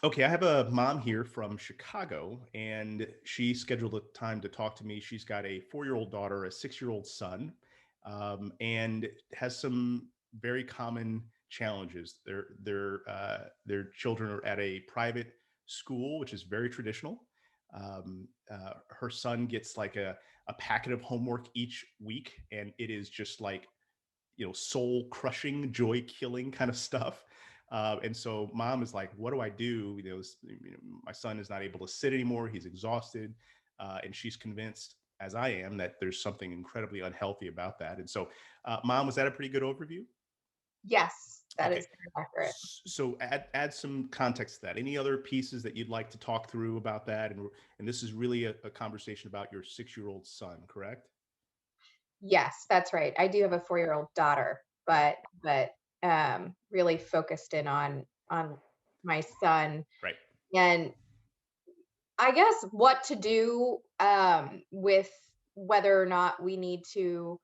Okay, I have a mom here from Chicago, and she scheduled a time to talk to me. She's got a 4-year-old daughter, a 6-year-old son, and has some very common challenges. Their children are at a private school, which is very traditional. Her son gets like a packet of homework each week, and it is just like soul crushing, joy killing kind of stuff. And so mom is like, what do I do? My son is not able to sit anymore. He's exhausted. And she's convinced, as I am, that there's something incredibly unhealthy about that. And so, mom, was that a pretty good overview? Yes, that Okay. is very accurate. So add some context to that. Any other pieces that you'd like to talk through about that? And this is really a conversation about your 6-year-old son, correct? Yes, that's right. I do have a 4-year-old daughter, Right. but really focused in on my son, Right. and I guess what to do, with whether or not we need to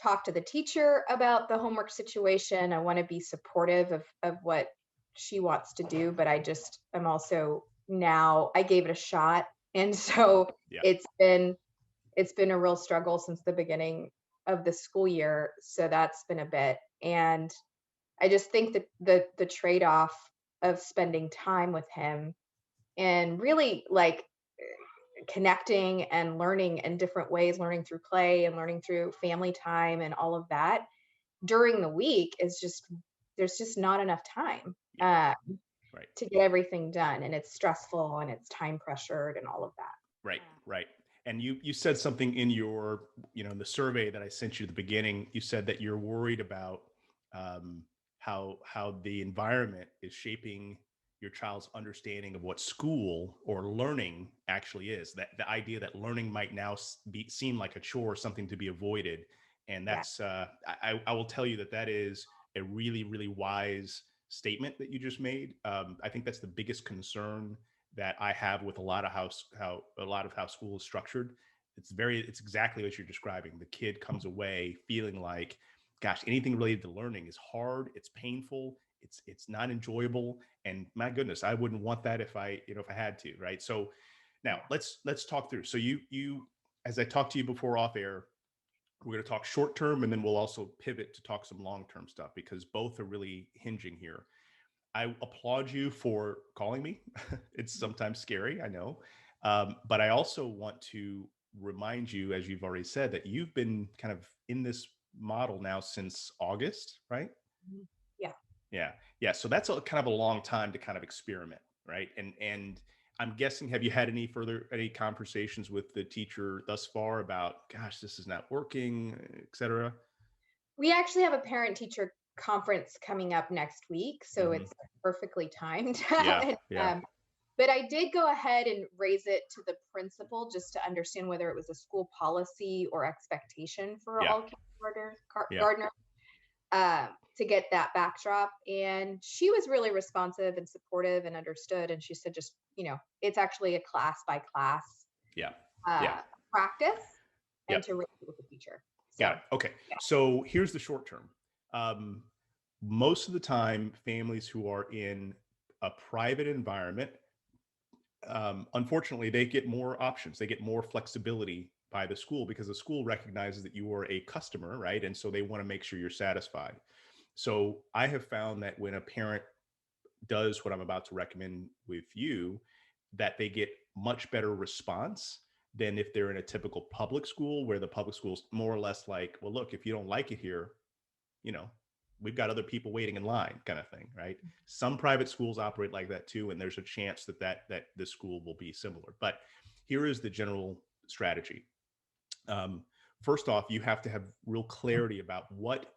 talk to the teacher about the homework situation. I wanna be supportive of what she wants to do, but I'm also now I gave it a shot, and so Yeah. it's been a real struggle since the beginning of the school year, so that's been a bit, and I just think that the trade-off of spending time with him and really, like, connecting and learning in different ways, learning through play and learning through family time and all of that during the week is just there's just not enough time, Yeah. Right. to get everything done, and it's stressful and it's time pressured and all of that. Right, right. And you said something in your, the survey that I sent you at the beginning. You said that you're worried about how the environment is shaping your child's understanding of what school or learning actually is. That the idea that learning might now seem like a chore, something to be avoided, and Yeah. that's I will tell you that that is a really really wise statement that you just made. I think that's the biggest concern that I have with a lot of how school is structured. It's exactly what you're describing. The kid comes away feeling like, gosh, anything related to learning is hard, it's painful, it's not enjoyable, and my goodness, I wouldn't want that if I had to, right? So now Yeah. let's talk through. So you as I talked to you before off air, we're going to talk short term and then we'll also pivot to talk some long term stuff because both are really hinging here. I applaud you for calling me. It's sometimes scary, I know. But I also want to remind you, as you've already said, that you've been kind of in this model now since August, right? Mhm. Yeah. Yeah. Yeah. So that's a kind of a long time to kind of experiment, right? And I'm guessing, have you had any conversations with the teacher thus far about, gosh, this is not working, et cetera? We actually have a parent teacher conference coming up next week, so Hmm. it's perfectly timed. Yeah. And, Yeah. but I did go ahead and raise it to the principal just to understand whether it was a school policy or expectation for Yeah. all Yeah. gardeners, to get that backdrop. And she was really responsive and supportive and understood. And she said, just, it's actually a class by class Yeah. Yeah. uh, practice and Yep. to raise it with the teacher. Got it. So, Okay. yeah. So here's the short term. Um, Most of the time, families who are in a private environment, unfortunately, they get more options. They get more flexibility by the school because the school recognizes that you are a customer, right? And so they want to make sure you're satisfied. So I have found that when a parent does what I'm about to recommend with you, that they get much better response than if they're in a typical public school where the public school's more or less like, well, look, if you don't like it here, you know, we've got other people waiting in line kind of thing, right? Some private schools operate like that too, and there's a chance that this school will be similar. But here is the general strategy. Um, First off, you have to have real clarity about what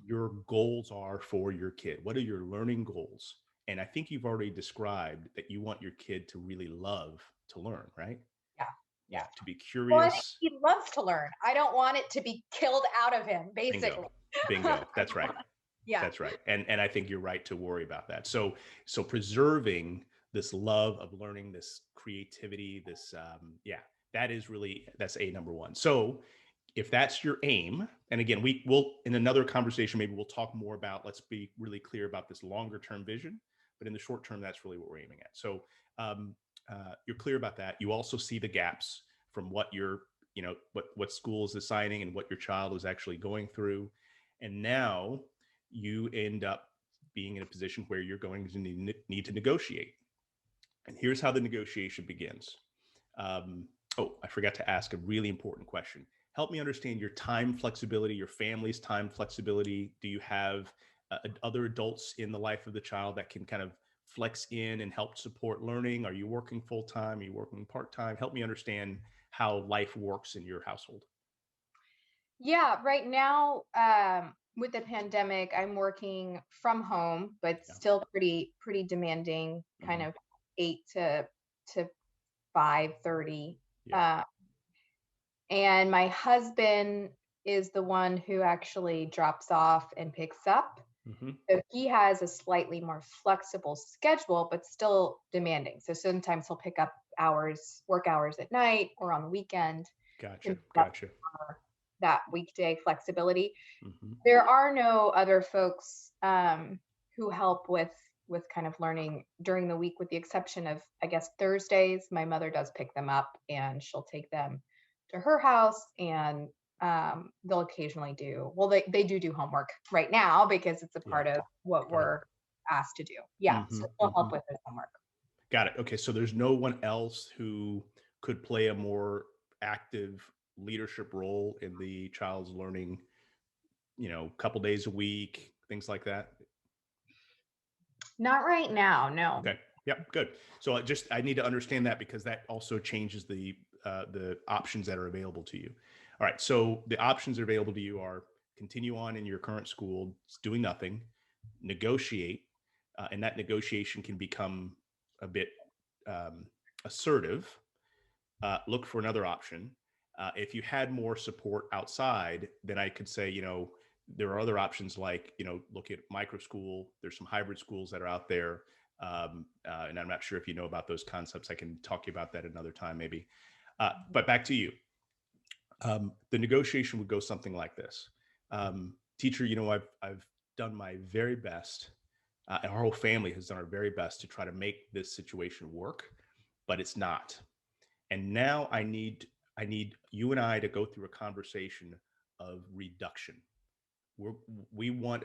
your goals are for your kid. What are your learning goals? And I think you've already described that you want your kid to really love to learn, right? Yeah. Yeah, Yeah. to be Well, I think curious. he loves to learn. I don't want it to be killed out of him, Bingo. basically. Bingo. That's right. Yeah. That's right. And I think you're right to worry about that. So preserving this love of learning, this creativity, this yeah, that's a number one. So if that's your aim, and again, we will in another conversation, maybe we'll talk more about, let's be really clear about this longer term vision. but in the short term, that's really what we're aiming at. So um, you're clear about that. You also see the gaps from what your, what school is assigning and what your child is actually going through. And now you end up being in a position where you're going to need to negotiate. And here's how the negotiation begins. Um, oh, I forgot to ask a really important question. Help me understand your time flexibility, your family's time flexibility. Do you have other adults in the life of the child that can kind of flex in and help support learning? Are you working full time? Are you working part time? Help me understand how life works in your household. Yeah, right now, with the pandemic, I'm working from home, but Yeah. still pretty demanding, kind Hmm. of 8 to 5:30. Yeah. Uh, and my husband is the one who actually drops off and picks up. Hmm. So he has a slightly more flexible schedule, but still demanding. So sometimes he'll pick up hours, work hours at night or on the weekend to Gotcha. make up Gotcha. for that weekday flexibility. Hmm. There are no other folks who help with kind of learning during the week, with the exception of, I guess, Thursdays. My mother does pick them up, and she'll take them to her house, and they'll occasionally do well. They do homework right now because it's a Yeah. part of what Right. we're asked to do. Yeah, Hmm. so they'll Hmm. help with their homework. Got it. Okay. So there's no one else who could play a more active leadership role in the child's learning, couple days a week, things like that. Not right now, no. Okay. Yep. Good. So I need to understand that because that also changes the options that are available to you. All right. So the options that are available to you are continue on in your current school, doing nothing, negotiate, and that negotiation can become a bit um, assertive. Look for another option. If you had more support outside, then I could say, there are other options like, look at micro school. There's some hybrid schools that are out there. And I'm not sure if you know about those concepts. I can talk to you about that another time, maybe. But back to you. The negotiation would go something like this. Teacher, I've done my very best, and our whole family has done our very best to try to make this situation work, but it's not. And now I need you and I to go through a conversation of reduction. We're, we want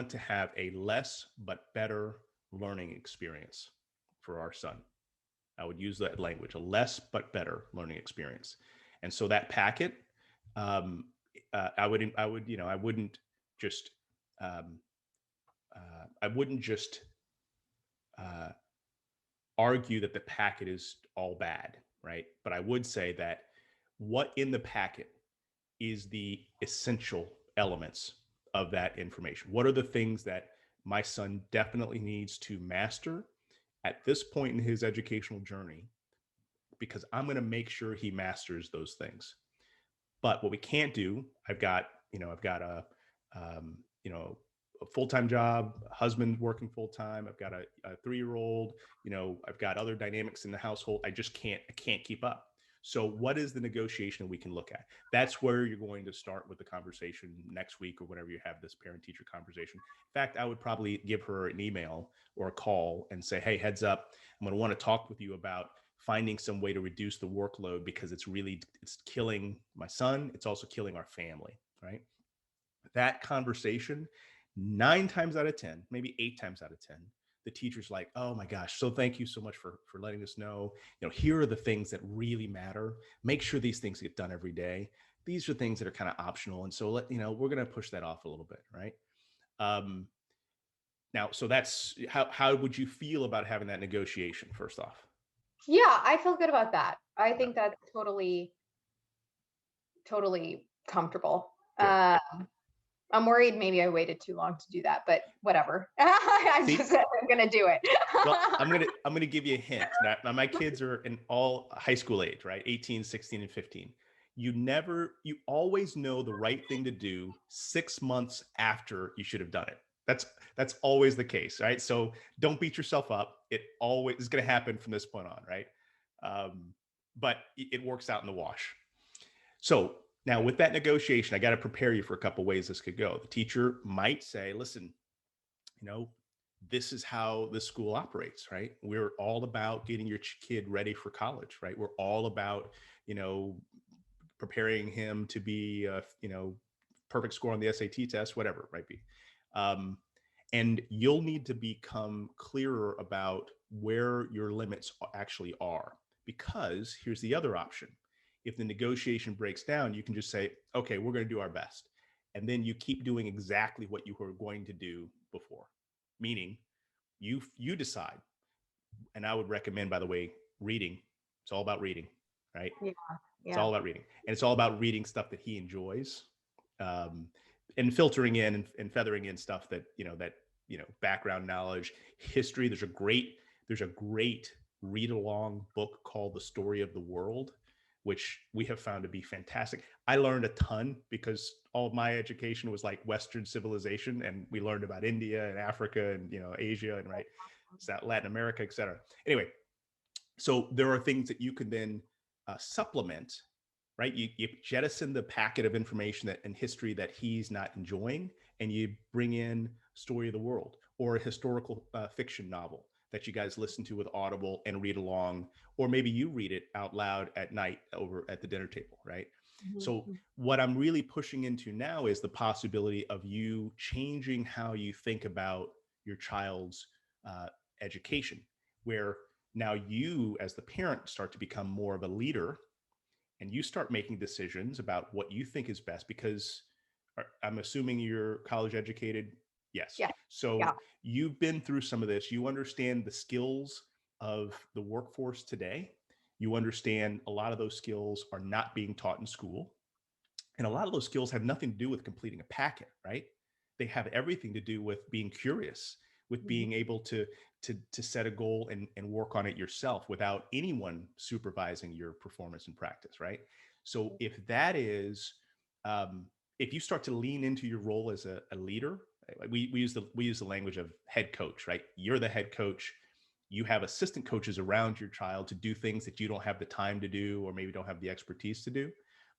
to have a less but better learning experience for our son. I would use that language, a less but better learning experience. And so that packet, um, I wouldn't just, um, I wouldn't just uh, argue that the packet is all bad, right? But I would say that what in the packet is the essential elements of that information. What are the things that my son definitely needs to master at this point in his educational journey? Because I'm going to make sure he masters those things. But what we can't do, I've got um, you know, a full-time job, a husband working full-time. I've got a 3-year-old, I've got other dynamics in the household. I can't keep up. So what is the negotiation that we can look at? That's where you're going to start with the conversation next week or whenever you have this parent teacher conversation. In fact, I would probably give her an email or a call and say, hey, heads up, I'm going to want to talk with you about finding some way to reduce the workload because it's killing my son. It's also killing our family, right? That conversation, 9 times out of 10, maybe 8 times out of 10, the teacher's like, oh my gosh, so thank you so much for letting us know. Here are the things that really matter. Make sure these things get done every day. These are things that are kind of optional. And so we're going to push that off a little bit, right? Um, Now, so that's how would you feel about having that negotiation first off? Yeah, I feel good about that. I Yeah, think that's totally comfortable. good. I'm worried maybe I waited too long to do that, but whatever. I just See, said I'm gonna do it. well, I'm gonna give you a hint. Now my kids are in all high school age, right? 18, 16, and 15. You always know the right thing to do 6 months after you should have done it. That's always the case, right? So don't beat yourself up. It always is going to happen from this point on, right? Um, but it works out in the wash. So now with that negotiation, I got to prepare you for a couple ways this could go. The teacher might say, listen, you know, this is how the school operates, right? We're all about getting your kid ready for college, right? We're all about, you know, preparing him to be, perfect score on the SAT test, whatever it might be. Um, and you'll need to become clearer about where your limits actually are. Because here's the other option: if the negotiation breaks down, you can just say, okay, we're going to do our best. And then you keep doing exactly what you were going to do before. Meaning, you decide. And I would recommend, by the way, reading. It's all about reading, right? Yeah. It's Yeah. all about reading, and it's all about reading stuff that he enjoys, um, and filtering in and feathering in stuff that background knowledge, history. There's a great read along book called The Story of the World, which we have found to be fantastic. I learned a ton because all of my education was like Western civilization, and we learned about India and Africa and Asia and right, Latin America, etc. Anyway, so there are things that you can then supplement, right? You jettison the packet of information that in history that he's not enjoying, and you bring in Story of the World or a historical fiction novel that you guys listen to with Audible and read along, or maybe you read it out loud at night over at the dinner table, right? So Mhm. what I'm really pushing into now is the possibility of you changing how you think about your child's uh, education, where now you as the parent start to become more of a leader, and you start making decisions about what you think is best. Because I'm assuming you're college educated. Yes. Yes. So Yeah. you've been through some of this. You understand the skills of the workforce today. You understand a lot of those skills are not being taught in school. And a lot of those skills have nothing to do with completing a packet, right? They have everything to do with being curious, with Mhm. being able to set a goal and work on it yourself without anyone supervising your performance and practice, right? So if that is, um, if you start to lean into your role as a leader, we use the language of head coach, right? You're the head coach. You have assistant coaches around your child to do things that you don't have the time to do, or maybe don't have the expertise to do,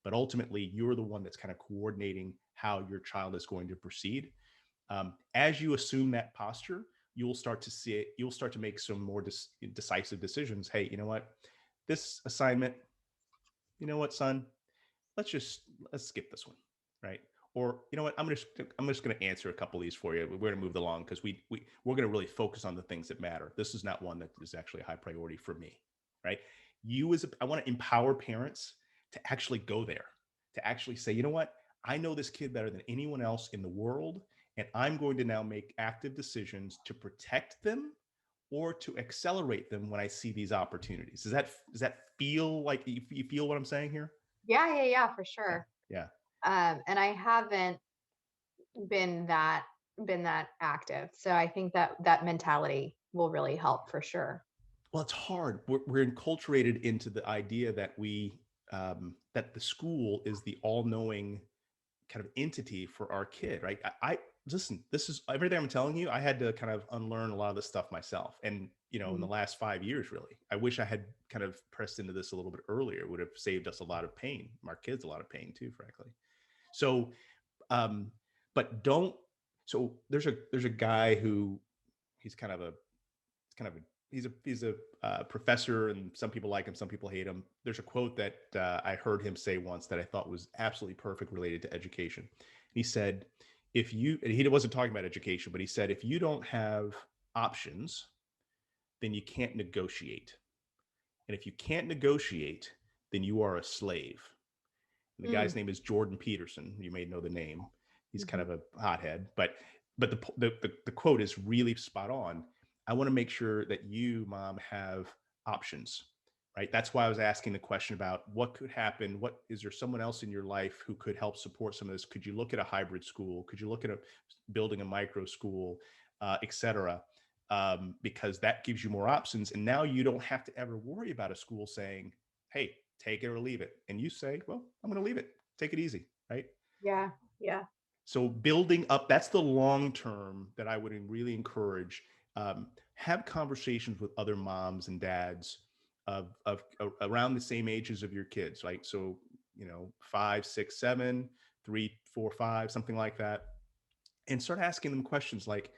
but ultimately you're the one that's kind of coordinating how your child is going to proceed. As you assume that posture, you'll start to see it. You'll start to make some more decisive decisions. Hey, you know what? This assignment, you know what, son? Let's skip this one, right? Or you know what? I'm just going to answer a couple of these for you. We're going to move along because we're going to really focus on the things that matter. This is not one that is actually a high priority for me, right? I want to empower parents to actually go there, to actually say, you know what? I know this kid better than anyone else in the world, and I'm going to now make active decisions to protect them or to accelerate them when I see these opportunities. Does that feel like you feel what I'm saying here? Yeah. Yeah. Yeah. For Yeah. sure. Yeah. And I haven't been that been that active. So I think that that mentality will really help for sure. Well, it's hard. We're enculturated into the idea that that the school is the all-knowing kind of entity for our kid, right? I listen. This is everything I'm telling you. I had to kind of unlearn a lot of this stuff myself, and in the Mhm. last 5 years, really, I wish I had kind of pressed into this a little bit earlier. It would have saved us a lot of pain, our kids a lot of pain too, frankly. So, um, but don't. So there's a guy who he's kind of a kind of a he's a professor, and some people like him, some people hate him. There's a quote that I heard him say once that I thought was absolutely perfect related to education. He said, "If you," and he wasn't talking about education, but he said, "If you don't have options, then you can't negotiate, and if you can't negotiate, then you are a slave." And the Mm. guy's name is Jordan Peterson. You may know the name. He's kind Mhm. of a hothead, but the quote is really spot on. I want to make sure that you, mom, have options, right? That's why I was asking the question about what could happen. What is there someone else in your life who could help support some of this? Could you look at a hybrid school? Could you look at building a micro school, et cetera? Because that gives you more options, and now you don't have to ever worry about a school saying, "Hey, take it or leave it." And you say, well, I'm going to leave it. Take it easy, right? Yeah. Yeah. So building up, that's the long term that I would really encourage. Have conversations with other moms and dads of around the same ages of your kids, like so, 5, 6, 7, 3, 4, 5, something like that, and start asking them questions like,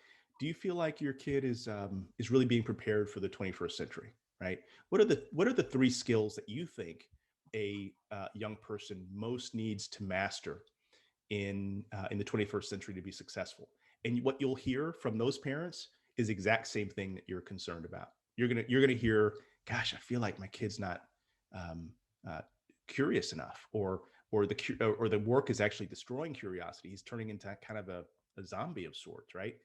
do you feel like your kid is really being prepared for the 21st century? Right. What are the three skills that you think a young person most needs to master in the 21st century to be successful? And what you'll hear from those parents is the exact same thing that you're concerned about. You're gonna hear, "Gosh, I feel like my kid's not um, uh, curious enough," or the work is actually destroying curiosity. He's turning into kind of a zombie of sorts, right?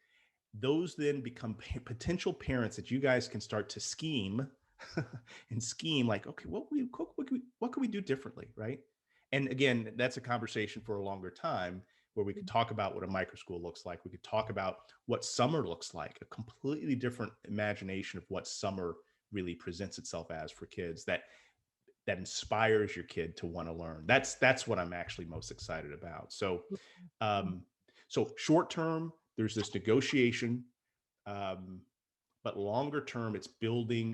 Those then become potential parents that you guys can start to scheme and scheme like, okay, what can we do differently, right? And again, that's a conversation for a longer time where we could talk about what a micro school looks like. We could talk about what summer looks like, a completely different imagination of what summer really presents itself as for kids that inspires your kid to want to learn. That's what I'm actually most excited about. So um, so short term, there's this negotiation, um, but longer term, it's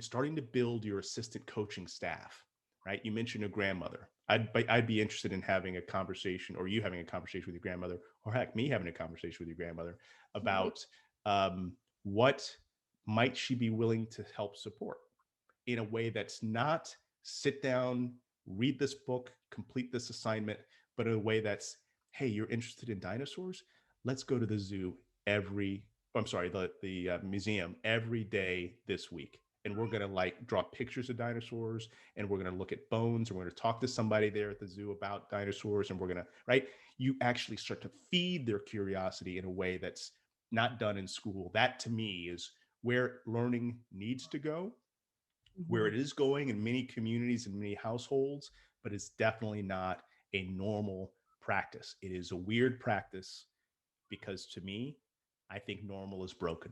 starting to build your assistant coaching staff. Right? You mentioned a grandmother. I'd be interested in having a conversation, or you having a conversation with your grandmother, or heck, me having a conversation with your grandmother about what might she be willing to help support in a way that's not sit down, read this book, complete this assignment, but in a way that's, hey, you're interested in dinosaurs? Let's go to the zoo every, I'm sorry, the museum every day this week. And we're going to like draw pictures of dinosaurs, and we're going to look at bones, and we're going to talk to somebody there at the zoo about dinosaurs. And we're going to, right? You actually start to feed their curiosity in a way that's not done in school. That to me is where learning needs to go, where Mhm. it is going in many communities and many households, but it's definitely not a normal practice. It is a weird practice because to me, I think normal is broken.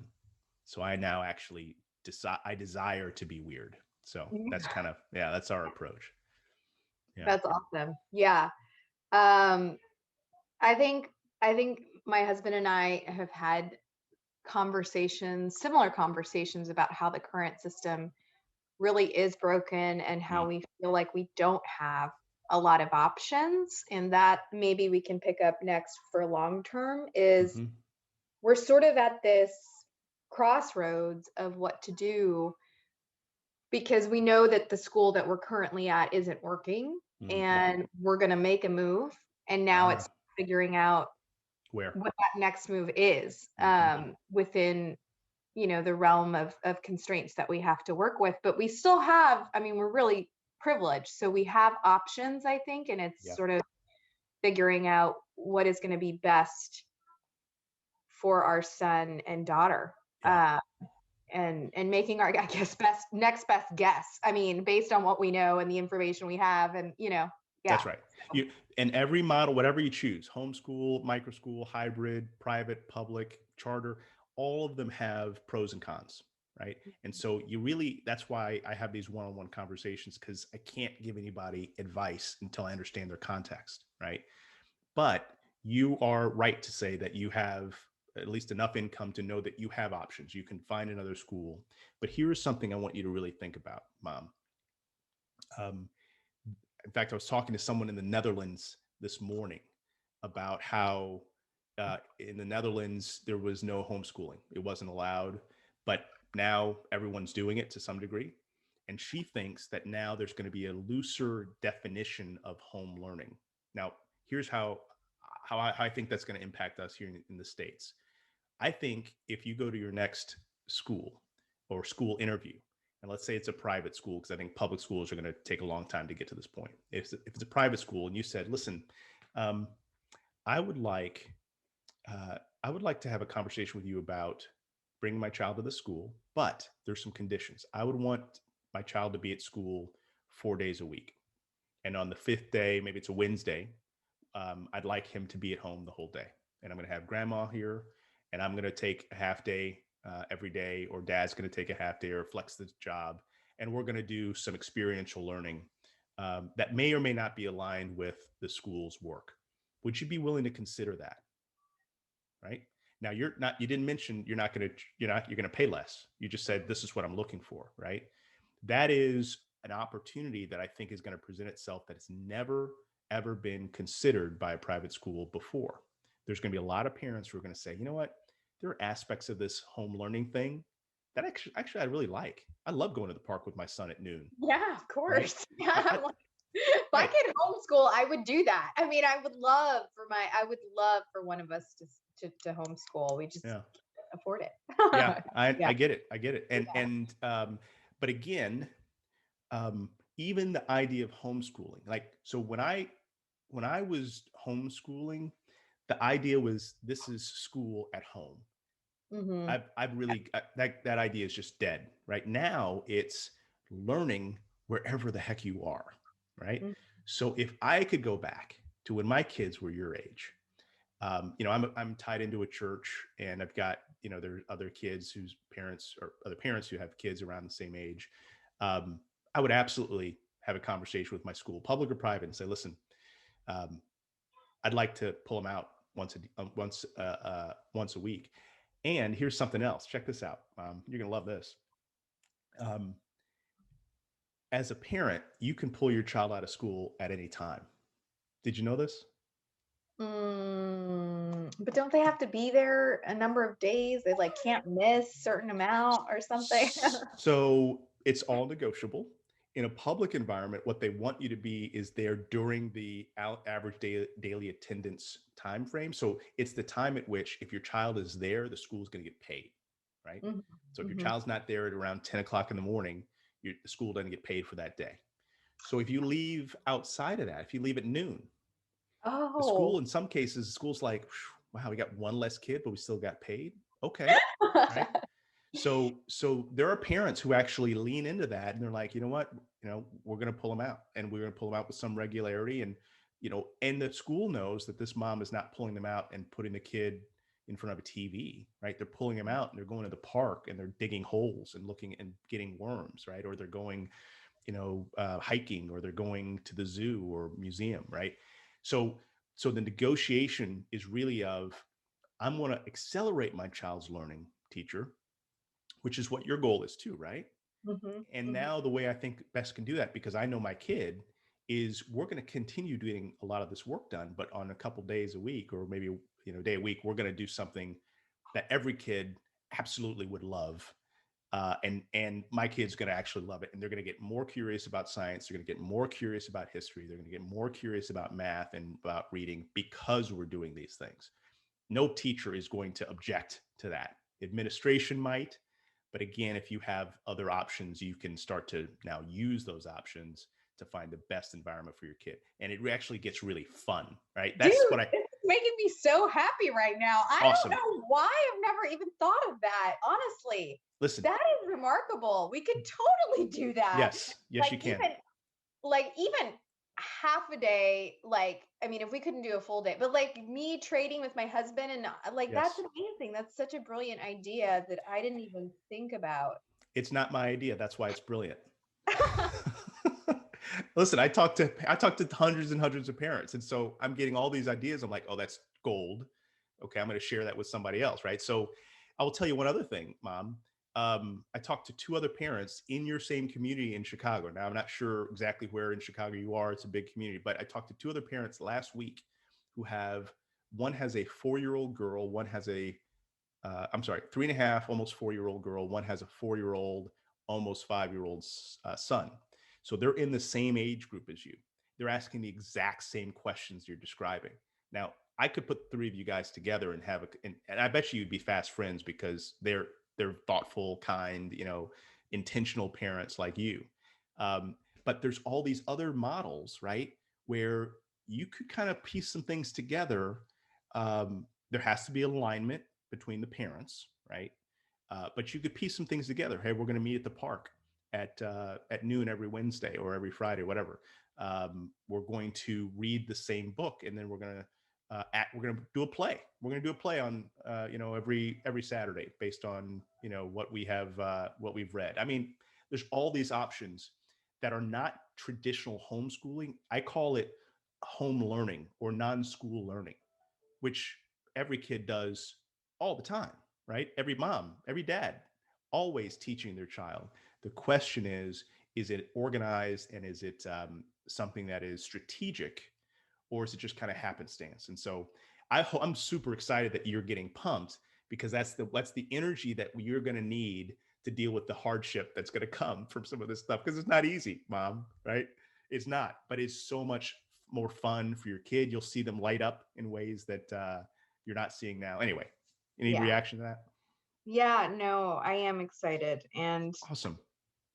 So I now actually I desire to be weird. So that's kind of, yeah, that's our approach. Yeah. That's awesome. Yeah. Um, I think I think my husband and I have had similar conversations about how the current system really is broken and how Mm-hmm. we feel like we don't have a lot of options. And that maybe we can pick up next for long term is Mm-hmm. we're sort of at this crossroads of what to do because we know that the school that we're currently at isn't working Mm-hmm. and we're going to make a move. And now Ah, it's figuring out where? what that next move is Mm-hmm. within the realm of constraints that we have to work with, but we still have, I mean, we're really privileged, so we have options, I think, and it's Yeah. sort of figuring out what is going to be best for our son and daughter, Yeah. and making our, I guess, next best guess, I mean, based on what we know and the information we have, and yeah. That's right. You and every model, whatever you choose, homeschool, micro school, hybrid, private, public, charter, all of them have pros and cons, right? And so you really, that's why I have these one-on-one conversations, because I can't give anybody advice until I understand their context, right? But you are right to say that you have at least enough income to know that you have options. You can find another school. But here is something I want you to really think about, Mom. Um, in fact, I was talking to someone in the Netherlands this morning about how in the Netherlands there was no homeschooling; it wasn't allowed, but now everyone's doing it to some degree. And she thinks that now there's going to be a looser definition of home learning. Now, here's how I think that's going to impact us here in the States. I think if you go to your next school or school interview, and let's say it's a private school, because I think public schools are going to take a long time to get to this point. If it's a private school and you said, listen, um, I would like I would like to have a conversation with you about bringing my child to the school, but there's some conditions. I would want my child to be at school 4 days a week, and on the fifth day, maybe it's a Wednesday, I'd like him to be at home the whole day. And I'm going to have grandma here, and I'm going to take a half day every day, or dad's going to take a half day or flex the job. And we're going to do some experiential learning that may or may not be aligned with the school's work. Would you be willing to consider that? Right now, you didn't mention you're going to pay less. You just said, this is what I'm looking for, right? That is an opportunity that I think is going to present itself that has never, ever been considered by a private school before. There's going to be a lot of parents who are going to say, you know what, there are aspects of this home learning thing that actually I really like. I love going to the park with my son at noon, Yeah, of right? course. Yeah, I I'm like, if I right. could homeschool, I would do that. I mean, I would love for one of us to homeschool. We just Yeah. can't afford it. Yeah, Yeah. I get it. I get it. Yeah. But again, um, even the idea of homeschooling, like, so when I was homeschooling, the idea was this is school at home. Mhm. I've really that idea is just dead right now. It's learning wherever the heck you are, right? Mm. So if I could go back to when my kids were your age, I'm tied into a church, and I've got, there are other kids whose parents, or other parents who have kids around the same age. Um, I would absolutely have a conversation with my school, public or private, and say, listen, um, I'd like to pull them out once a week. And here's something else. Check this out. You're gonna love this. Um, as a parent, you can pull your child out of school at any time. Did you know this? But don't they have to be there a number of days? They like can't miss certain amount or something? So it's all negotiable. In a public environment, what they want you to be is there during the average daily attendance time frame. So it's the time at which, if your child is there, the school's going to get paid, right? Mhm, So if your mhm. child's not there at around 10 o'clock in the morning, the school doesn't get paid for that day. So if you leave outside of that, if you leave at noon, the school, Oh. in some cases, the school's like, wow, we got one less kid, but we still got paid. Okay, right? So there are parents who actually lean into that, and they're like, you know what, we're going to pull them out, and we're going to pull them out with some regularity, and and the school knows that this mom is not pulling them out and putting the kid in front of a TV, right? They're pulling them out and they're going to the park and they're digging holes and looking and getting worms, right? Or they're going, hiking, or they're going to the zoo or museum, right? So so the negotiation is really of, I'm going to accelerate my child's learning, teacher, which is what your goal is too, right? Mhm, And mhm. now the way I think best can do that, because I know my kid, is we're going to continue doing a lot of this work done, but on a couple days a week, or maybe day a week, we're going to do something that every kid absolutely would love. And my kid's going to actually love it, and they're going to get more curious about science. They're going to get more curious about history. They're going to get more curious about math and about reading, because we're doing these things. No teacher is going to object to that. Administration might, but again, if you have other options, you can start to now use those options to find the best environment for your kid. And it actually gets really fun, right? Dude, That's what I, this is making me so happy right now. I don't awesome. know why I've never even thought of that, honestly. Listen, That is remarkable. We could totally do that. yes, Like you can. even half a day, like, I mean, if we couldn't do a full day, but like me trading with my husband and like that's Yes. amazing. That's such a brilliant idea that I didn't even think about. It's not my idea. That's why it's brilliant. Listen, I talked to hundreds and hundreds of parents, and so I'm getting all these ideas. I'm like, oh, that's gold. Okay, I'm going to share that with somebody else, right? So I will tell you one other thing, Mom. I talked to two other parents in your same community in Chicago. Now, I'm not sure exactly where in Chicago you are. It's a big community, but I talked to two other parents last week who have, one has a 4-year-old girl, one has a I'm sorry, 3.5, almost 4-year-old girl. One has a 4-year-old, almost 5-year-old son. So they're in the same age group as you. They're asking the exact same questions you're describing. Now, I could put the three of you guys together and have and I bet you you'd be fast friends, because they're thoughtful, kind, intentional parents like you. Um, but there's all these other models, right, where you could kind of piece some things together. There has to be alignment between the parents, right? But you could piece some things together. Hey, we're going to meet at the park at noon every Wednesday or every Friday, whatever. We're going to read the same book, and then we're going to do a play. We're going to do a play on every Saturday based on what we've read. I mean, there's all these options that are not traditional homeschooling. I call it home learning or non-school learning, which every kid does all the time, right? Every mom, every dad, always teaching their child. The question is it organized, and is it something that is strategic, or is it just kind of happenstance? And so I'm super excited that you're getting pumped, because that's the energy that you're going to need to deal with the hardship that's going to come from some of this stuff, because it's not easy, mom, right? It's not, but it's so much more fun for your kid. You'll see them light up in ways that you're not seeing now. Anyway, any Yeah. reaction to that? Yeah, no, I am excited, and Awesome.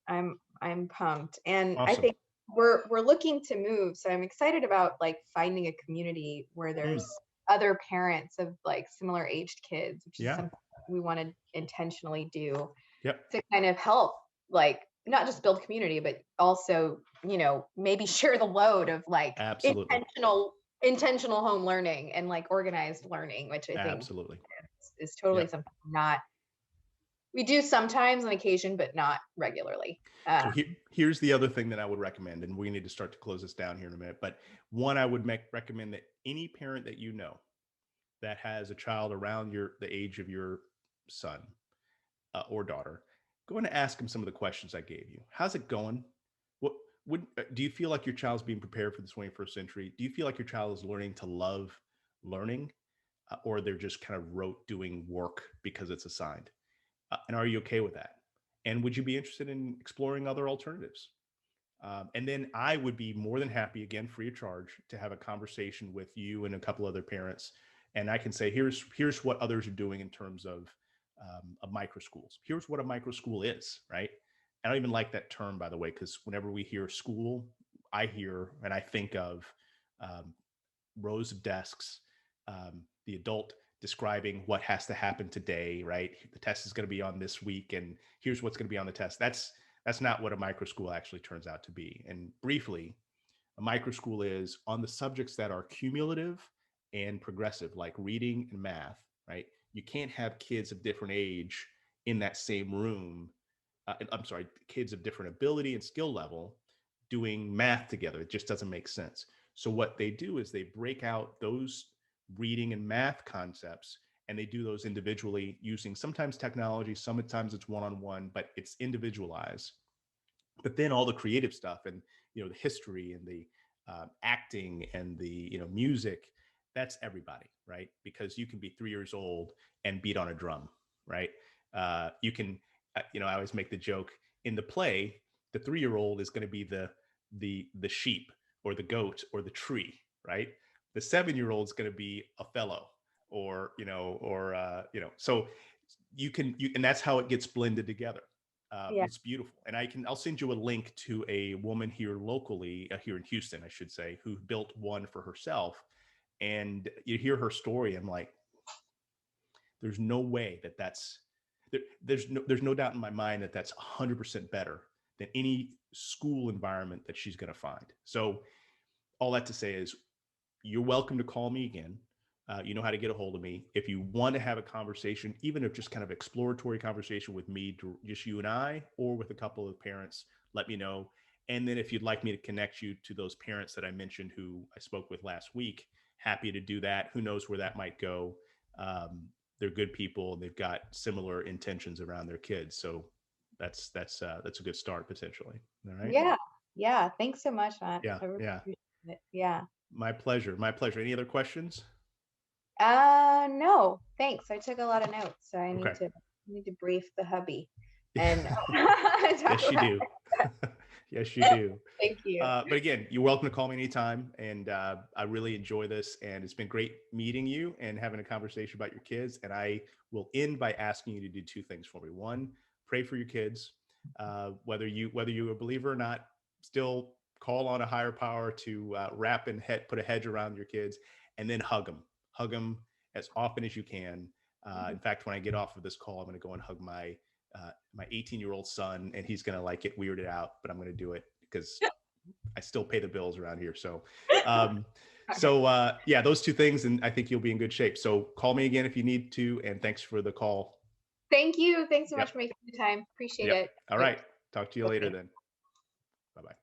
I'm pumped. And I Awesome. think we're looking to move, so I'm excited about like finding a community where Mm, there's other parents of like similar aged kids, which is yeah. something we want to intentionally do Yep. to kind of help, like, not just build community, but also, maybe share the load of like Absolutely. intentional home learning and like organized learning, which I think Absolutely. is totally Yep. something not we do sometimes on occasion, but not regularly. So here's the other thing that I would recommend, and we need to start to close this down here in a minute. But one, I would recommend that any parent that you know that has a child around the age of your son or daughter, go and ask them some of the questions I gave you. How's it going? What do you feel like your child's being prepared for the 21st century? Do you feel like your child is learning to love learning, or they're just kind of rote doing work because it's assigned? And are you okay with that? And would you be interested in exploring other alternatives? And then I would be more than happy, again, free of charge, to have a conversation with you and a couple other parents. And I can say, here's what others are doing in terms of micro schools. Here's what a micro school is, right? I don't even like that term, by the way, because whenever we hear school, I hear and I think of um, rows of desks, the adult describing what has to happen today, right? The test is going to be on this week, and here's what's going to be on the test. That's not what a micro school actually turns out to be. And briefly, a micro school is on the subjects that are cumulative and progressive, like reading and math, right? You can't have kids of different age in that same room. I'm sorry, kids of different ability and skill level doing math together. It just doesn't make sense. So what they do is they break out those reading and math concepts, and they do those individually using sometimes technology, sometimes it's one-on-one, but it's individualized. But then all the creative stuff, and the history and the acting and the music, that's everybody, right? Because you can be 3 years old and beat on a drum, right? You can I always make the joke, in the play, the 3-year-old is going to be the sheep or the goat or the tree, right? The 7-year-old is going to be Othello, or so and that's how it gets blended together. Yeah. It's beautiful. And I'll send you a link to a woman here locally, here in Houston, I should say, who built one for herself. And you hear her story, I'm like, there's no way there's no doubt in my mind that that's 100% better than any school environment that she's going to find. So all that to say is, you're welcome to call me again. You know how to get a hold of me. If you want to have a conversation, even if just kind of exploratory conversation with me, just you and I, or with a couple of parents, let me know. And then if you'd like me to connect you to those parents that I mentioned who I spoke with last week, happy to do that. Who knows where that might go? They're good people, and they've got similar intentions around their kids. So that's a good start potentially. All right. Yeah. Yeah. Thanks so much, Matt. Yeah. I really Yeah. appreciate it. Yeah. My pleasure. My pleasure. Any other questions? No, thanks. I took a lot of notes, so I Okay. need to brief the hubby and talk Yes, you about do. it. Yes, you do. Thank you. But again, you're welcome to call me anytime. And I really enjoy this. And it's been great meeting you and having a conversation about your kids. And I will end by asking you to do two things for me. One, pray for your kids. Whether you're a believer or not, still call on a higher power to wrap and put a hedge around your kids, and then hug them as often as you can. In fact, when I get off of this call, I'm going to go and hug my 18-year-old son, and he's going to like get weirded out, but I'm going to do it because I still pay the bills around here. So, yeah, those two things, and I think you'll be in good shape. So call me again if you need to, and thanks for the call. Thank you. Thanks so much Yep. for making the time. Appreciate Yep. it. All right. Talk to you later Okay. then. Bye-bye.